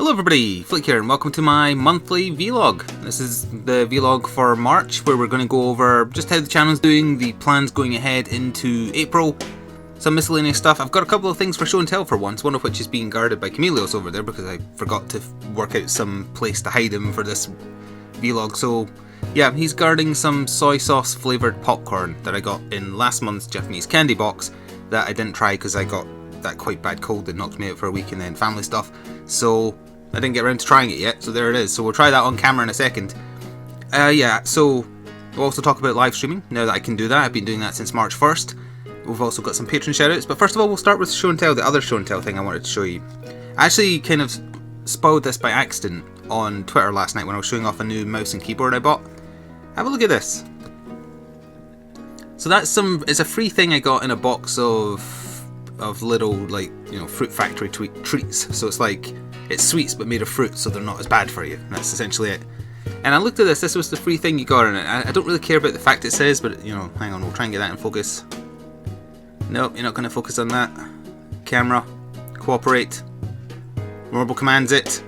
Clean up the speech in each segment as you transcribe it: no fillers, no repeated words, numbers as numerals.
Hello everybody, Flick here and welcome to my monthly vlog. This is the vlog for March where we're going to go over just how the channel's doing, the plans going ahead into April, some miscellaneous stuff. I've got a couple of things for show and tell for once, one of which is being guarded by Chameleos over there because I forgot to work out some place to hide him for this vlog. So yeah, he's guarding some soy sauce flavoured popcorn that I got in last month's Japanese candy box that I didn't try because I got that quite bad cold that knocked me out for a week and then family stuff. So I didn't get around to trying it yet, so there it is. So we'll try that on camera in a second. Yeah, so we'll also talk about live streaming, now that I can do that. I've been doing that since March 1st. We've also got some Patron shoutouts, but first of all we'll start with show and tell, the other show and tell thing I wanted to show you. I actually kind of spoiled this by accident on Twitter last night when I was showing off a new mouse and keyboard I bought. Have a look at this. So that's it's a free thing I got in a box of little, like, you know, fruit factory treats. So it's like, it's sweets but made of fruit, so they're not as bad for you. That's essentially it. And I looked at this was the free thing you got in it. I don't really care about the fact it says, but you know, hang on, we'll try and get that in focus. Nope, you're not going to focus on that. Camera, cooperate. Normal commands it.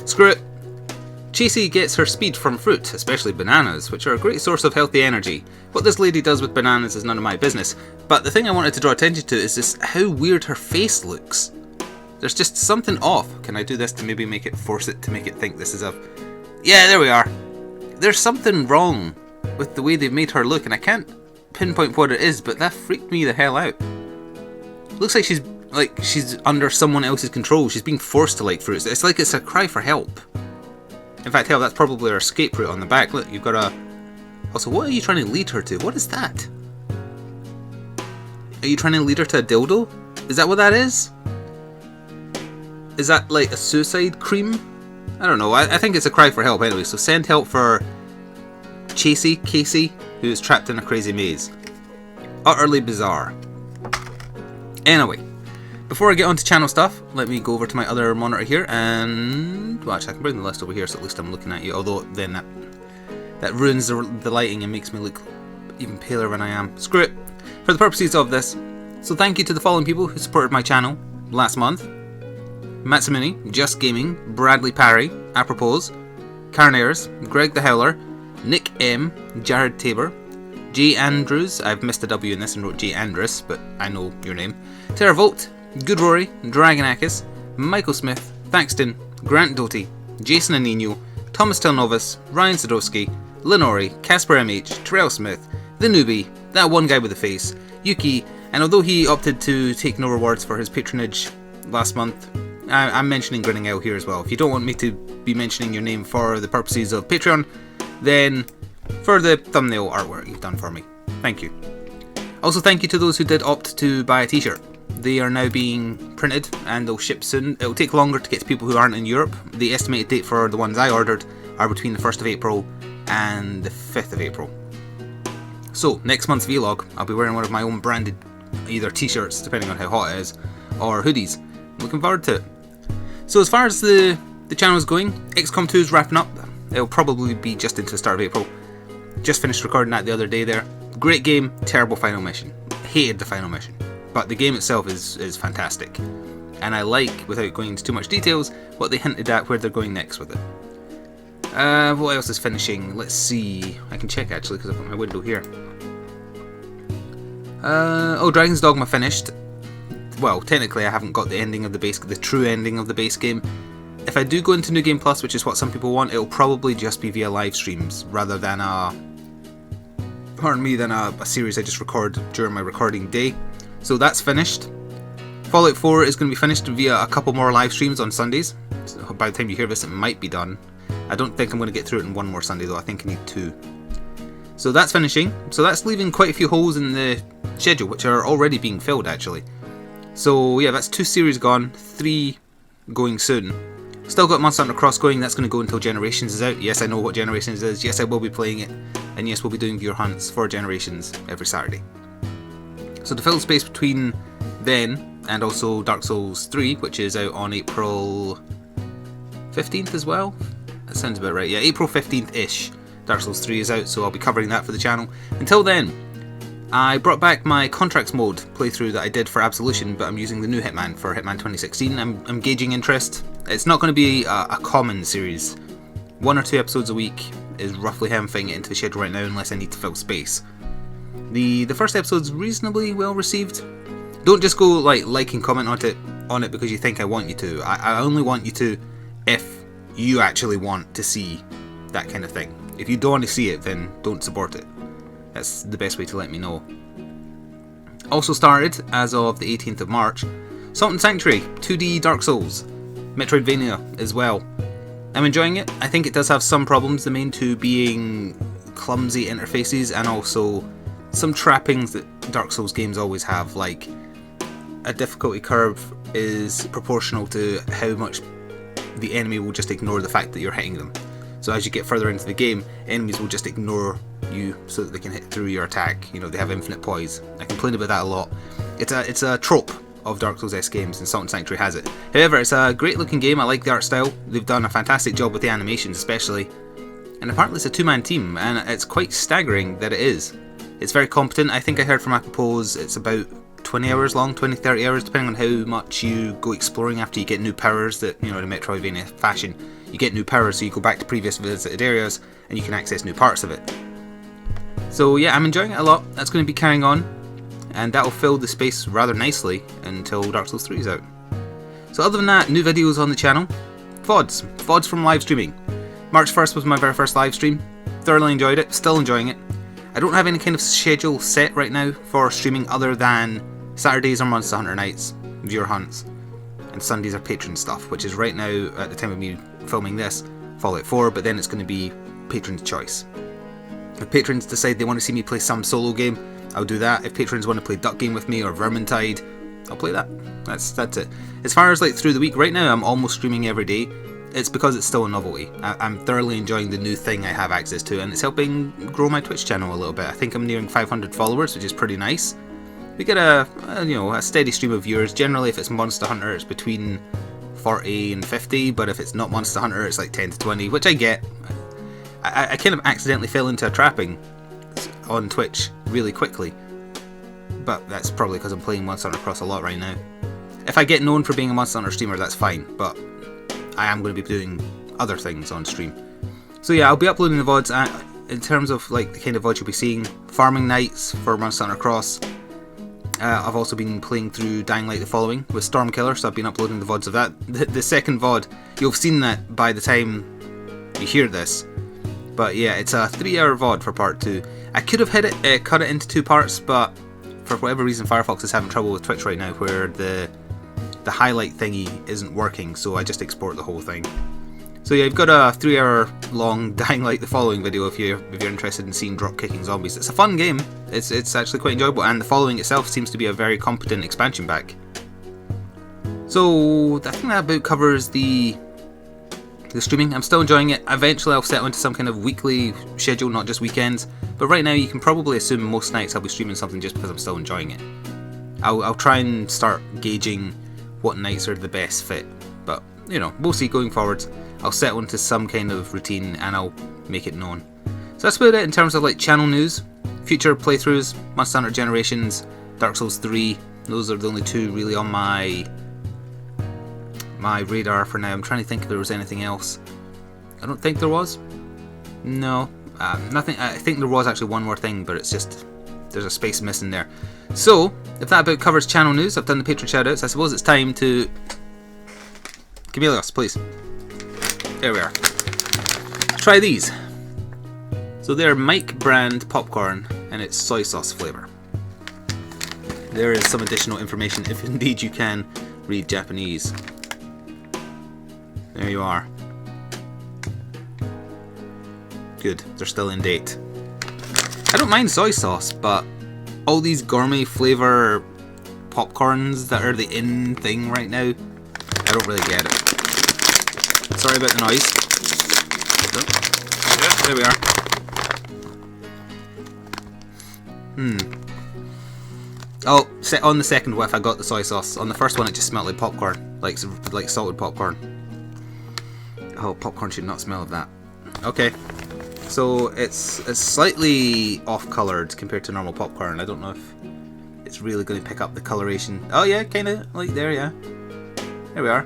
Screw it. Chasey gets her speed from fruit, especially bananas, which are a great source of healthy energy. What this lady does with bananas is none of my business, but the thing I wanted to draw attention to is just how weird her face looks. There's just something off. Can I do this to maybe force it to make it think this is a... Yeah, there we are. There's something wrong with the way they've made her look, and I can't pinpoint what it is, but that freaked me the hell out. Looks like she's under someone else's control. She's being forced to like fruits. It's like it's a cry for help. In fact, hell, that's probably her escape route on the back. Look, you've got a... Also, what are you trying to lead her to? What is that? Are you trying to lead her to a dildo? Is that what that is? Is that like a suicide cream? I don't know. I think it's a cry for help anyway. So send help for Casey, who is trapped in a crazy maze. Utterly bizarre. Anyway, before I get on to channel stuff, let me go over to my other monitor here and... Well, actually, I can bring the list over here so at least I'm looking at you. Although then that ruins the lighting and makes me look even paler than I am. Screw it. For the purposes of this, so thank you to the following people who supported my channel last month. Matsamuni, Just Gaming, Bradley Parry, Apropos, Carnaires, Greg the Howler, Nick M, Jared Tabor, J Andrews, I've missed a W in this and wrote J Andrus, but I know your name, Terravolt, Good Rory, Dragonakis, Michael Smith, Thaxton, Grant Doty, Jason Anino, Thomas Telnovis, Ryan Sadowski, Lenori, Casper MH, Terrell Smith, The Newbie, that one guy with the face, Yuki, and although he opted to take no rewards for his patronage last month, I'm mentioning Grinning Owl here as well. If you don't want me to be mentioning your name for the purposes of Patreon, then for the thumbnail artwork you've done for me. Thank you. Also thank you to those who did opt to buy a t-shirt. They are now being printed and they'll ship soon. It'll take longer to get to people who aren't in Europe. The estimated date for the ones I ordered are between the 1st of April and the 5th of April. So, next month's vlog, I'll be wearing one of my own branded either t-shirts, depending on how hot it is, or hoodies. I'm looking forward to it. So as far as the channel's going, XCOM 2 is wrapping up. It'll probably be just into the start of April. Just finished recording that the other day there. Great game, terrible final mission. Hated the final mission. But the game itself is fantastic. And I like, without going into too much details, what they hinted at where they're going next with it. What else is finishing? Let's see. I can check actually because I've got my window here. Oh, Dragon's Dogma finished. Well, technically I haven't got the ending of the true ending of the base game. If I do go into New Game Plus, which is what some people want, it'll probably just be via live streams rather than a series I just record during my recording day. So that's finished. Fallout 4 is going to be finished via a couple more live streams on Sundays. So by the time you hear this, it might be done. I don't think I'm going to get through it in one more Sunday though. I think I need 2. So that's finishing. So that's leaving quite a few holes in the schedule, which are already being filled actually. So yeah, that's 2 series gone, 3 going soon. Still got Monster Hunter Cross going, that's going to go until Generations is out. Yes, I know what Generations is, yes I will be playing it, and yes we'll be doing viewer hunts for Generations every Saturday. So to fill the space between then, and also Dark Souls 3, which is out on April 15th as well? That sounds about right, yeah, April 15th-ish. Dark Souls 3 is out, so I'll be covering that for the channel. Until then, I brought back my Contracts mode playthrough that I did for Absolution, but I'm using the new Hitman for Hitman 2016. I'm gauging interest. It's not going to be a common series. 1 or 2 episodes a week is roughly how I'm fitting it into the schedule right now, unless I need to fill space. The first episode's reasonably well received. Don't just go like and comment on it because you think I want you to. I only want you to if you actually want to see that kind of thing. If you don't want to see it, then don't support it. That's the best way to let me know. Also started, as of the 18th of March, Salt and Sanctuary, 2D Dark Souls, Metroidvania as well. I'm enjoying it. I think it does have some problems, the main two being clumsy interfaces and also some trappings that Dark Souls games always have, like a difficulty curve is proportional to how much the enemy will just ignore the fact that you're hitting them. So as you get further into the game, enemies will just ignore you so that they can hit through your attack. You know, they have infinite poise. I complain about that a lot. It's a trope of Dark Souls-esque games, and Salt and Sanctuary has it. However, it's a great looking game. I like the art style. They've done a fantastic job with the animations especially. And apparently it's a 2-man team, and it's quite staggering that it is. It's very competent. I think I heard from Akapos it's about 20 hours long, 20-30 hours, depending on how much you go exploring after you get new powers that, you know, in a Metroidvania fashion. You get new powers, so you go back to previous visited areas, and you can access new parts of it. So yeah, I'm enjoying it a lot. That's going to be carrying on, and that will fill the space rather nicely until Dark Souls 3 is out. So other than that, new videos on the channel. VODs from live streaming. March 1st was my very first live stream. Thoroughly enjoyed it, still enjoying it. I don't have any kind of schedule set right now for streaming other than Saturdays are Monster Hunter nights, viewer hunts, and Sundays are Patron stuff, which is right now, at the time of me filming this, Fallout 4, but then it's going to be Patron's choice. If patrons decide they want to see me play some solo game, I'll do that. If patrons want to play Duck Game with me or Vermintide, I'll play that. That's it. As far as like through the week, right now I'm almost streaming every day. It's because it's still a novelty. I'm thoroughly enjoying the new thing I have access to, and it's helping grow my Twitch channel a little bit. I think I'm nearing 500 followers, which is pretty nice. We get a steady stream of viewers. Generally, if it's Monster Hunter, it's between 40 and 50, but if it's not Monster Hunter, it's like 10 to 20, which I get. I kind of accidentally fell into a trapping on Twitch really quickly, but that's probably because I'm playing Monster Hunter Cross a lot right now. If I get known for being a Monster Hunter streamer, that's fine, but I am going to be doing other things on stream. So yeah, I'll be uploading the VODs. In terms of like the kind of VODs you'll be seeing, farming nights for Monster Hunter Cross. I've also been playing through Dying Light the Following with Stormkiller, so I've been uploading the VODs of that. The second VOD, you'll have seen that by the time you hear this. But yeah, it's a 3-hour VOD for part 2. I could have cut it into 2 parts, but for whatever reason Firefox is having trouble with Twitch right now, where the highlight thingy isn't working, so I just export the whole thing. So yeah, you've got a 3-hour long Dying Light the Following video if you're interested in seeing drop kicking zombies. It's a fun game. It's actually quite enjoyable, and the Following itself seems to be a very competent expansion pack. So I think that about covers the streaming. I'm still enjoying it. Eventually I'll settle into some kind of weekly schedule, not just weekends. But right now you can probably assume most nights I'll be streaming something just because I'm still enjoying it. I'll try and start gauging what nights are the best fit. But, you know, we'll see going forward. I'll settle into some kind of routine and I'll make it known. So that's about it in terms of like channel news. Future playthroughs, Monster Hunter Generations, Dark Souls 3. Those are the only 2 really on my radar for now. I'm trying to think if there was anything else. I don't think there was. No, nothing. I think there was actually one more thing, but it's just there's a space missing there. So if that about covers channel news, I've done the Patron shoutouts. I suppose it's time to Camelios, please. There we are. Try these. So they're Mike brand popcorn, and it's soy sauce flavour. There is some additional information if indeed you can read Japanese. There you are. Good, they're still in date. I don't mind soy sauce, but all these gourmet flavour popcorns that are the in thing right now, I don't really get it. Sorry about the noise. Yeah, there we are. Oh, on the second whiff I got the soy sauce. On the first one it just smelled like popcorn, like salted popcorn. Oh, popcorn should not smell of that. Okay, so it's slightly off-coloured compared to normal popcorn. I don't know if it's really going to pick up the coloration. Oh yeah, kind of like there, yeah. There we are.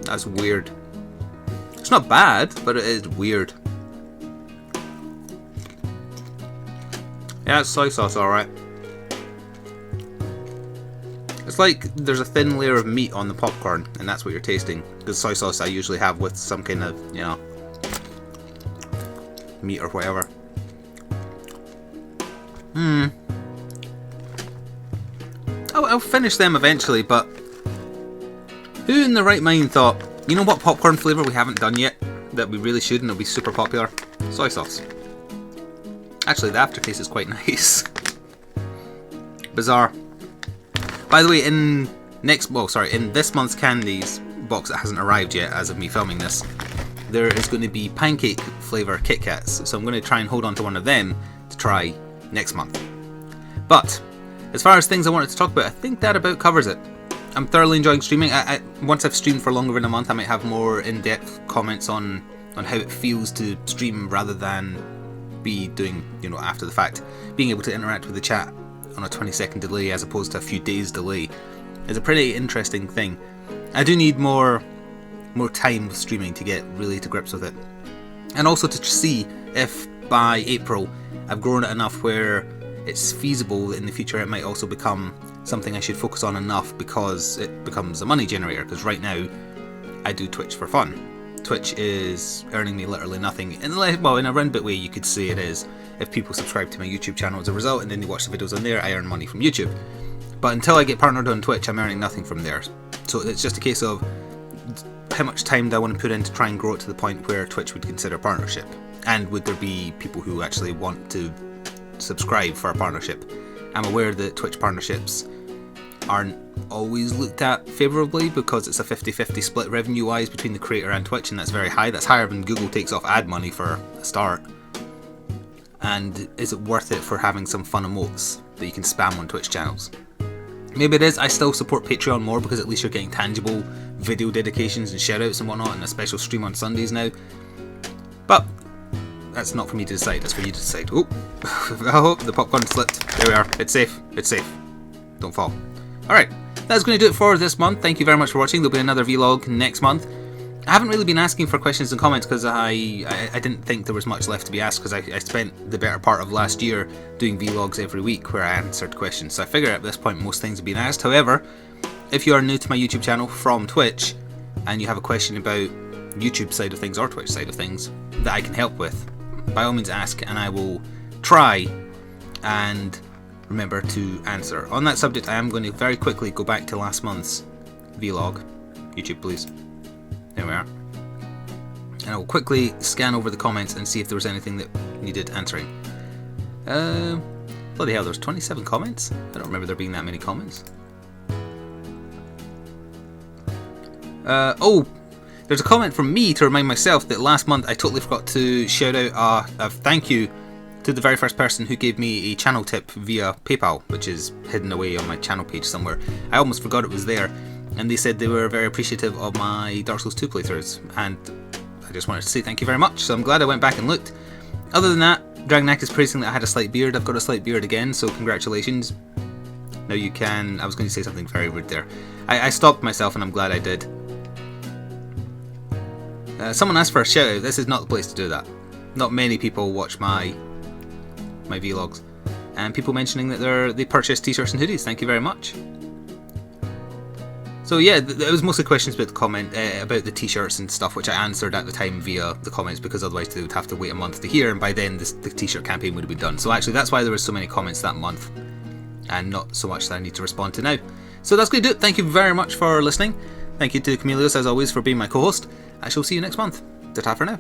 That's weird. It's not bad, but it is weird. Yeah, it's soy sauce, alright. It's like there's a thin layer of meat on the popcorn, and that's what you're tasting. Because soy sauce I usually have with some kind of, you know, meat or whatever. I'll finish them eventually, but who in the right mind thought, you know what popcorn flavour we haven't done yet that we really should and it'll be super popular? Soy sauce. Actually, the aftertaste is quite nice. Bizarre. By the way, in this month's candies box that hasn't arrived yet as of me filming this, there is going to be pancake flavour Kit Kats, so I'm going to try and hold on to one of them to try next month. But as far as things I wanted to talk about, I think that about covers it. I'm thoroughly enjoying streaming. Once I've streamed for longer than a month, I might have more in-depth comments on how it feels to stream rather than be doing, you know, after the fact. Being able to interact with the chat on a 20-second delay as opposed to a few days delay is a pretty interesting thing. I do need more time with streaming to get really to grips with it, and also to see if by April I've grown it enough where it's feasible that in the future it might also become something I should focus on enough because it becomes a money generator. Because right now I do Twitch for fun. Twitch is earning me literally nothing, in a roundabout way you could say it is. If people subscribe to my YouTube channel as a result and then they watch the videos on there, I earn money from YouTube. But until I get partnered on Twitch, I'm earning nothing from there. So it's just a case of how much time do I want to put in to try and grow it to the point where Twitch would consider partnership, and would there be people who actually want to subscribe for a partnership. I'm aware that Twitch partnerships aren't always looked at favourably because it's a 50-50 split revenue-wise between the creator and Twitch, and that's very high. That's higher than Google takes off ad money for a start. And is it worth it for having some fun emotes that you can spam on Twitch channels? Maybe it is. I still support Patreon more because at least you're getting tangible video dedications and shoutouts and whatnot, and a special stream on Sundays now. But that's not for me to decide, that's for you to decide. Oh, oh, the popcorn slipped. There we are. It's safe. It's safe. Don't fall. Alright, that's going to do it for this month. Thank you very much for watching. There'll be another vlog next month. I haven't really been asking for questions and comments because I didn't think there was much left to be asked, because I spent the better part of last year doing vlogs every week where I answered questions. So I figure at this point most things have been asked. However, if you are new to my YouTube channel from Twitch and you have a question about YouTube side of things or Twitch side of things that I can help with, by all means ask and I will try and remember to answer. On that subject, I am going to very quickly go back to last month's vlog. YouTube, please. There we are. And I will quickly scan over the comments and see if there was anything that needed answering. Bloody hell, there's 27 comments? I don't remember there being that many comments. Oh, there's a comment from me to remind myself that last month I totally forgot to shout out a thank you to the very first person who gave me a channel tip via PayPal, which is hidden away on my channel page somewhere. I almost forgot it was there, and they said they were very appreciative of my Dark Souls 2 playthroughs, and I just wanted to say thank you very much. So I'm glad I went back and looked. Other than that, Dragonak is praising that I had a slight beard. I've got a slight beard again, so congratulations. Now you can... I was going to say something very rude there. I stopped myself and I'm glad I did. Someone asked for a shout out. This is not the place to do that. Not many people watch my vlogs. And people mentioning that they purchased t-shirts and hoodies. Thank you very much. So yeah, it was mostly questions about the comment about the t-shirts and stuff, which I answered at the time via the comments, because otherwise they would have to wait a month to hear, and by then the t-shirt campaign would have been done. So actually that's why there was so many comments that month, and not so much that I need to respond to now. So that's going to do it. Thank you very much for listening. Thank you to Camelios, as always, for being my co-host. I shall see you next month. Ta-ta for now.